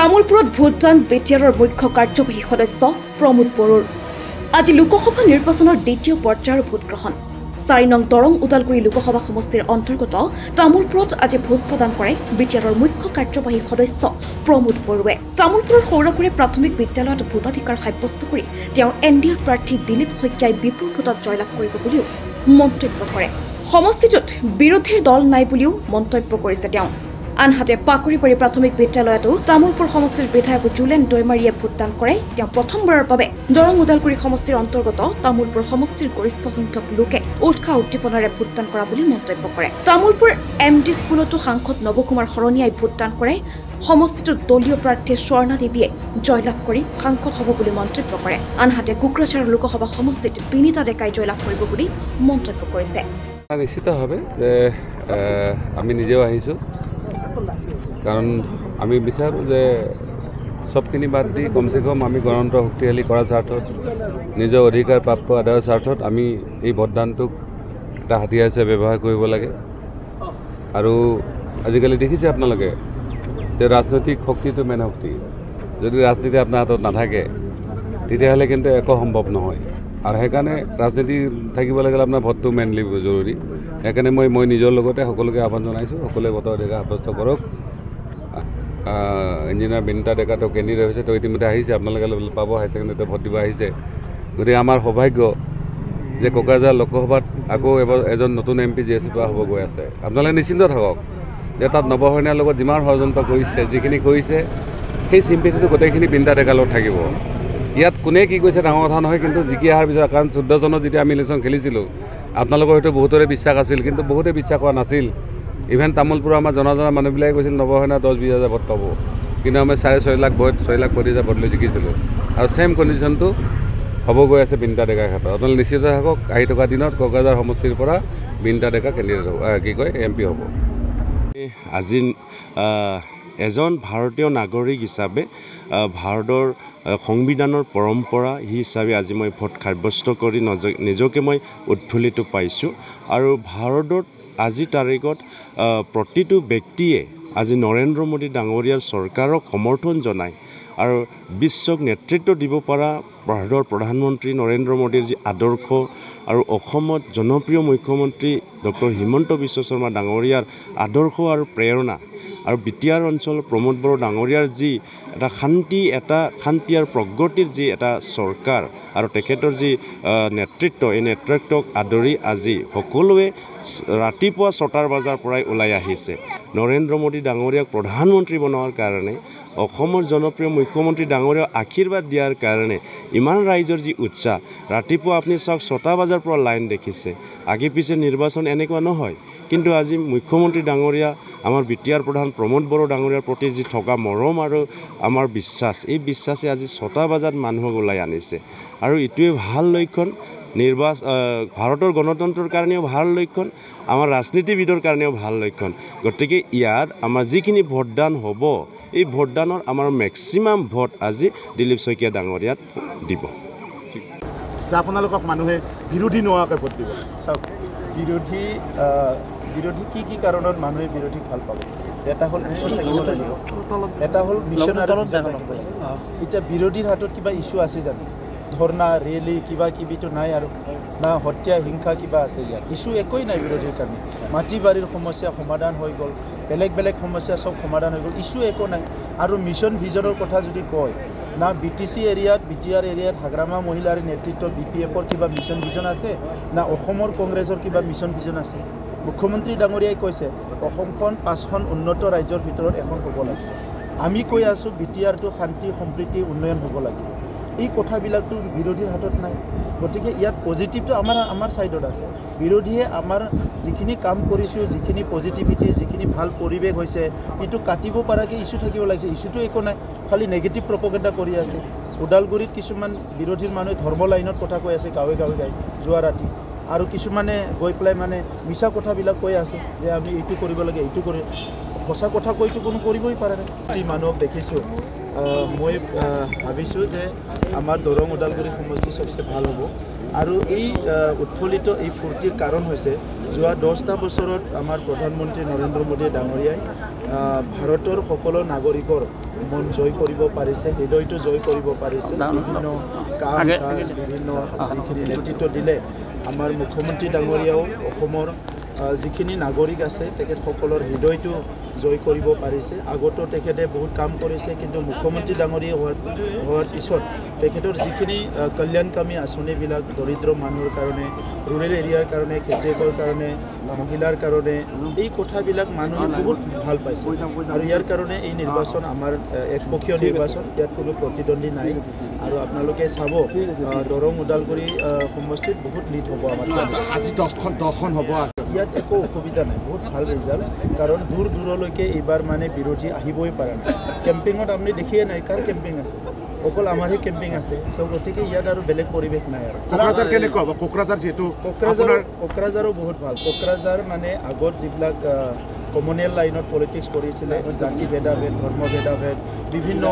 তামোলপুৰত ভোটদান বিটিআৰৰ মুখ্য কাৰ্যবাহী সদস্য প্ৰমোদ বড়োৰ আজি লোকসভা নিৰ্বাচনৰ দ্বিতীয় পৰ্যায়ৰ ভোটগ্ৰহণ ৪ নং দৰং ওদালগুৰি লোকসভা সমষ্টিৰ অন্তৰ্গত তামোলপুৰত আজি ভোট প্ৰদান কৰে বিটিআৰৰ মুখ্য কাৰ্যবাহী সদস্য প্ৰমোদ বড়োৱে তামোলপুৰৰ সৌৰাগুৰি প্ৰাথমিক বিদ্যালয়ত ভোটাধিকাৰ সাব্যস্ত কৰি তেওঁ এনডিএৰ প্ৰাৰ্থী দিলীপ শইকীয়াই বিপুল ভোটত জয়লাভ কৰিব বুলিও মন্তব্য কৰে সমষ্টিটোত বিৰোধীৰ দল নাই বুলিও মন্তব্য কৰিছে তেওঁ আনহাতে পাকুৰিবাৰী প্ৰাথমিক বিদ্যালয়তো তামোলপুৰ সমষ্টিৰ বিধায়ক জুলেন দৈমাৰীয়ে ভোটদান কৰে তেওঁ প্ৰথমবাৰৰ বাবে দৰং ওদালগুৰি সমষ্টিৰ অন্তৰ্গত তামোলপুৰ সমষ্টিৰ গৰিষ্ঠ সংখ্যক লোকে উৎসাহ উদ্দীপনাৰে ভোটদান কৰা বুলি মন্তব্য কৰে তামোলপুৰ এমডি স্কুলতো সাংসদ নৱকুমাৰ শৰণীয়াই ভোটদান কৰে সমষ্টিটোত দলীয় প্ৰাৰ্থী স্বৰ্ণা দেৱীয়ে জয়লাভ কৰি সাংসদ হ'ব বুলি মন্তব্য কৰে আনহাতে কুকৰাঝাৰ লোকসভা সমষ্টিত বিনীতা ডেকাই জয়লাভ কৰিব বুলি মন্তব্য কৰিছে নিশ্চিতভাৱে যে আমি নিজেও আহিছোঁ কাৰণ আমি বিচাৰোঁ যে সবখিনি বাদ দি কমসে কম আমি গণতন্ত্ৰ শক্তিশালী কৰাৰ স্বাৰ্থত নিজৰ অধিকাৰ প্ৰাপ্ত আদায়ৰ স্বাৰ্থত আমি এই ভোটদানটোক এটা হাতিয়াৰ হিচাপে ব্যৱহাৰ কৰিব লাগে আৰু আজিকালি দেখিছে আপোনালোকে যে ৰাজনৈতিক শক্তিটো মেইন শক্তি যদি ৰাজনীতি আপোনাৰ হাতত নাথাকে তেতিয়াহ'লে কিন্তু একো সম্ভৱ নহয় আৰু সেইকাৰণে ৰাজনীতি থাকিব লাগিলে আপোনাৰ ভোটটো মেইনলি জৰুৰী সেইকাৰণে মই নিজৰ লগতে সকলোকে আহ্বান জনাইছোঁ সকলোৱে ভোটৰ অধিকাৰ সাব্যস্ত কৰক ইঞ্জিনিয়াৰ বিনীতা ডেকা তেওঁ কেণ্ডিডেট হৈছে তেওঁ ইতিমধ্যে আহিছে আপোনালোকে পাব হাই ছেকেণ্ডেৰীতে ভোট দিব আহিছে গতিকে আমাৰ সৌভাগ্য যে কোকৰাঝাৰ লোকসভাত আকৌ এবাৰ এজন নতুন এমপি জি এছ পৰা হ'ব গৈ আছে আপোনালোকে নিশ্চিন্ত থাকক যে তাত নৱশৰণীয়াৰ লগত যিমান ষড়যন্ত্ৰ কৰিছে যিখিনি কৰিছে সেই চিম্পিটিটো গোটেইখিনি বিনীতা ডেকাৰ লগত থাকিব ইয়াত কোনে কি কৈছে ডাঙৰ কথা নহয় কিন্তু জিকি অহাৰ পিছত কাৰণ 14 জনত যেতিয়া আমি ইলেকশ্যন খেলিছিলোঁ আপোনালোকৰ হয়তো বহুতৰে বিশ্বাস আছিল কিন্তু বহুতে বিশ্বাস কৰা নাছিল ইভেন তামোলপুৰৰ আমাৰ জনা মানুহবিলাকে কৈছিল নৱশৰণীয়া 10-20 হাজাৰ ভোট পাব কিন্তু আমি 6.5 লাখ ভোট 6 লাখ 40 হাজাৰ ভোট লৈ জিকিছিলোঁ আৰু ছেম কণ্ডিশ্যনটো হ'ব গৈ আছে বিনীতা ডেকাৰ ক্ষেত্ৰত আপোনালোকে নিশ্চিত থাকক আহি থকা দিনত কোকৰাঝাৰ সমষ্টিৰ পৰা বিনীতা ডেকা কেণ্ডিডেট হ'ব কি কয় এমপি হ'ব আজি এজন ভাৰতীয় নাগৰিক হিচাপে ভাৰতৰ সংবিধানৰ পৰম্পৰা হিচাপে আজি মই ভোট সাব্যস্ত কৰি নিজকে মই উৎফুল্লিত পাইছোঁ আৰু ভাৰতত আজি তাৰিখত প্ৰতিটো ব্যক্তিয়ে আজি নৰেন্দ্ৰ মোদী ডাঙৰীয়াৰ চৰকাৰক সমৰ্থন জনায় আৰু বিশ্বক নেতৃত্ব দিব পৰা ভাৰতৰ প্ৰধানমন্ত্ৰী নৰেন্দ্ৰ মোদীৰ যি আদৰ্শ আৰু অসমত জনপ্ৰিয় মুখ্যমন্ত্ৰী ডক্টৰ হিমন্ত বিশ্ব শৰ্মা ডাঙৰীয়াৰ আদৰ্শ আৰু প্ৰেৰণা আৰু বিটিআৰ অঞ্চল প্ৰমোদ বড়ো ডাঙৰীয়াৰ যি এটা শান্তি আৰু প্ৰগতিৰ যি এটা চৰকাৰ আৰু তেখেতৰ যি নেতৃত্ব এই নেতৃত্বক আদৰি আজি সকলোৱে ৰাতিপুৱা 6টা বজাৰ পৰাই ওলাই আহিছে নৰেন্দ্ৰ মোদী ডাঙৰীয়াক প্ৰধানমন্ত্ৰী বনোৱাৰ কাৰণে অসমৰ জনপ্ৰিয় মুখ্যমন্ত্ৰী ডাঙৰীয়াক আশীৰ্বাদ দিয়াৰ কাৰণে ইমান ৰাইজৰ যি উৎসাহ ৰাতিপুৱা আপুনি চাওক 6টা বজাৰ পৰা লাইন দেখিছে আগে পিছে নিৰ্বাচন এনেকুৱা নহয় কিন্তু আজি মুখ্যমন্ত্ৰী ডাঙৰীয়া আমাৰ বিটিআৰ প্ৰধান প্ৰমোদ বড়ো ডাঙৰীয়াৰ প্ৰতি যি থকা মৰম আৰু আমাৰ বিশ্বাস এই বিশ্বাসে আজি 6টা বজাত মানুহক ওলাই আনিছে আৰু ইটোৱে ভাল লক্ষণ ভাৰতৰ গণতন্ত্ৰৰ কাৰণেও ভাল লক্ষণ আমাৰ ৰাজনীতিবিদৰ কাৰণেও ভাল লক্ষণ গতিকে ইয়াত আমাৰ যিখিনি ভোটদান হ'ব এই ভোটদানৰ আমাৰ মেক্সিমাম ভোট আজি দিলীপ শইকীয়া ডাঙৰীয়াত দিব আপোনালোকক মানুহে বিৰোধী নোহোৱাকৈ ভোট দিব চাওক বিৰোধী কি কাৰণত মানুহে বিৰোধীক ভাল পাব এটা হ'ল ইছ্যু থাকিব লাগিব এটা হ'ল মিছন এতিয়া বিৰোধীৰ হাতত কিবা ইছ্যু আছে জানো ধৰ্ণা ৰেলী কিবা কিবিটো নাই আৰু না হত্যা হিংসা কিবা আছে ইয়াত ইছ্যু একোৱেই নাই বিৰোধীৰ কাৰণে মাটি বাৰীৰ সমস্যা সমাধান হৈ গ'ল বেলেগ সমস্যা সব সমাধান হৈ গ'ল ইছ্যু একো নাই আৰু মিছন ভিজনৰ কথা যদি কয় না BTC এৰিয়াত বিটিআৰ এৰিয়াত হাগ্ৰামা মহিলাৰ নেতৃত্বত BPFৰ কিবা মিছন ভিজন আছে না অসমৰ কংগ্ৰেছৰ কিবা মিছন ভিজন আছে মুখ্যমন্ত্ৰী ডাঙৰীয়াই কৈছে অসমখন 5খন উন্নত ৰাজ্যৰ ভিতৰত এখন হ'ব লাগিব আমি কৈ আছোঁ বিটিআৰটো শান্তি সম্প্ৰীতি উন্নয়ন হ'ব লাগিব এই কথাবিলাকটো বিৰোধীৰ হাতত নাই গতিকে ইয়াত পজিটিভটো আমাৰ ছাইডত আছে বিৰোধীয়ে আমাৰ যিখিনি কাম কৰিছোঁ যিখিনি পজিটিভিটি যিখিনি ভাল পৰিৱেশ হৈছে এইটো কাটিব পৰাকৈ ইছ্যু থাকিব লাগিছে ইছ্যুটো একো নাই খালি নেগেটিভ প্ৰপগেণ্ডা কৰি আছে ওদালগুৰিত কিছুমান বিৰোধীৰ মানুহে ধৰ্ম লাইনত কথা কৈ আছে গাঁৱে গাই যোৱা ৰাতি আৰু কিছুমানে গৈ পেলাই মানে মিছা কথাবিলাক কৈ আছে যে আমি এইটো কৰিব লাগে এইটো কৰি সঁচা কথা কৈতো কোনো কৰিবই পাৰে নাই যি মানুহক দেখিছোঁ মই ভাবিছোঁ যে আমাৰ দৰং ওদালগুৰি সমষ্টি সবচে ভাল হ'ব আৰু এই উৎফুল্লিত এই ফূৰ্তিৰ কাৰণ হৈছে যোৱা 10টা বছৰত আমাৰ প্ৰধানমন্ত্ৰী নৰেন্দ্ৰ মোদী ডাঙৰীয়াই ভাৰতৰ সকলো নাগৰিকৰ মন জয় কৰিব পাৰিছে, হৃদয়টো জয় কৰিব পাৰিছে। বিভিন্ন কাজ বিভিন্ন যিখিনি নেতৃত্ব দিলে আমাৰ মুখ্যমন্ত্ৰী ডাঙৰীয়াও অসমৰ যিখিনি নাগৰিক আছে তেখেতসকলৰ হৃদয়টো জয় কৰিব পাৰিছে। আগতো তেখেতে বহুত কাম কৰিছে, কিন্তু মুখ্যমন্ত্ৰী ডাঙৰীয়া হোৱাৰ পিছত তেখেতৰ যিখিনি কল্যাণকামী আঁচনিবিলাক দৰিদ্ৰ মানুহৰ কাৰণে, ৰুৰেল এৰিয়াৰ কাৰণে, খেতিয়কৰ কাৰণে, মহিলাৰ কাৰণে, এই কথাবিলাক মানুহে বহুত ভাল পাইছে। আৰু ইয়াৰ কাৰণে এই নিৰ্বাচন আমাৰ একপক্ষীয় নিৰ্বাচন, ইয়াত কোনো প্ৰতিদ্বন্দ্বী নাই। আৰু আপোনালোকে চাব দৰং ওদালগুৰি সমষ্টিত বহুত লিড হ'ব আমাৰ। আজি 10খন হ'ব। ইয়াত একো অসুবিধা নাই, বহুত ভাল ৰিজাল্ট। কাৰণ দূৰ দূৰলৈকে এইবাৰ মানে বিৰোধী আহিবই পৰা নাই। কেম্পিঙত আপুনি দেখিয়ে নাই, কাৰ কেম্পিং আছে? অকল আমাৰহে কেম্পিং আছে। চ' গতিকে ইয়াত আৰু বেলেগ পৰিৱেশ নাই। আৰু কোকৰাঝাৰ কেনেকুৱা হ'ব? কোকৰাঝাৰ যিহেতু কোকৰাঝাৰো বহুত ভাল। কোকৰাঝাৰ মানে আগত যিবিলাক কমনিয়েল লাইনত পলিটিক্স কৰিছিলে, জাতি ভেদাভেদ, ধৰ্ম ভেদাভেদ, বিভিন্ন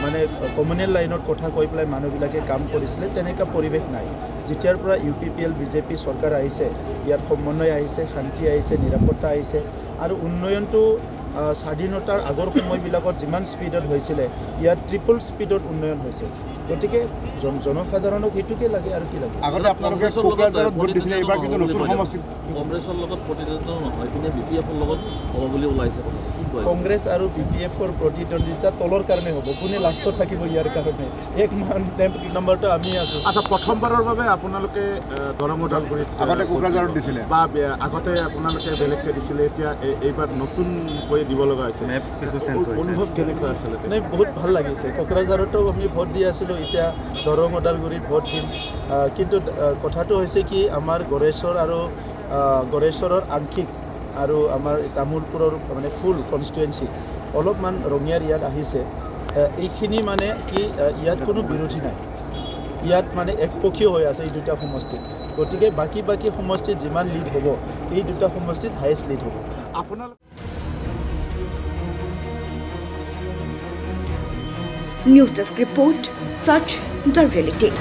মানে কমনিয়েল লাইনত কথা কৈ পেলাই মানুহবিলাকে কাম কৰিছিলে, তেনেকুৱা পৰিৱেশ নাই। যেতিয়াৰ পৰা UPPL BJP চৰকাৰ আহিছে, ইয়াত সমন্বয় আহিছে, শান্তি আহিছে, নিৰাপত্তা আহিছে, আৰু উন্নয়নটো স্বাধীনতাৰ আগৰ সময়বিলাকত যিমান স্পীডত হৈছিলে, ইয়াত ট্ৰিপল স্পীডত উন্নয়ন হৈছে। গতিকে জনসাধাৰণক সেইটোকে লাগে আৰু কি লাগে। আগতে আপোনালোকে কোকৰাঝাৰত ভোট দিছিলে, এইবাৰ কিন্তু নতুন সমষ্টিত কংগ্ৰেছৰ লগত প্ৰতিদ্বন্দ্বিতা নহয়, কিন্তু BPFৰ লগত হ'ব বুলি ওলাইছে। কংগ্ৰেছ আৰু BPFৰ প্ৰতিদ্বন্দ্বিতা তলৰ কাৰণে হ'ব, কোনে লাষ্টত থাকিব ইয়াৰ কাৰণে। এক নম্বৰটো আমি আছোঁ। আচ্ছা, প্ৰথমবাৰৰ বাবে আপোনালোকে দৰং ওদালগুৰিত, আগতে কোকৰাঝাৰত দিছিলে বা আগতে আপোনালোকে বেলেগকৈ দিছিলে, এতিয়া এইবাৰ নতুনকৈ দিব লগা হৈছে, অনুভৱ কেনেকুৱা আছিলে? নাই, বহুত ভাল লাগিছে। কোকৰাঝাৰতো আমি ভোট দি আছিলোঁ, এতিয়া দৰং ওদালগুৰিত ভোট দিম। কিন্তু কথাটো হৈছে কি, আমাৰ গড়েশ্বৰৰ আংশিক আৰু আমাৰ তামোলপুৰৰ মানে ফুল কনষ্টিটুৱেঞ্চি অলপমান ৰঙিয়াৰ ইয়াত আহিছে। এইখিনি মানে কি, ইয়াত কোনো বিৰোধী নাই, ইয়াত মানে একপক্ষীয় হৈ আছে এই দুটা সমষ্টিত। গতিকে বাকী সমষ্টিত যিমান লিড হ'ব, এই দুটা সমষ্টিত হায়েষ্ট লিড হ'ব। আপোনালোক News Desk Report, Such the Reality.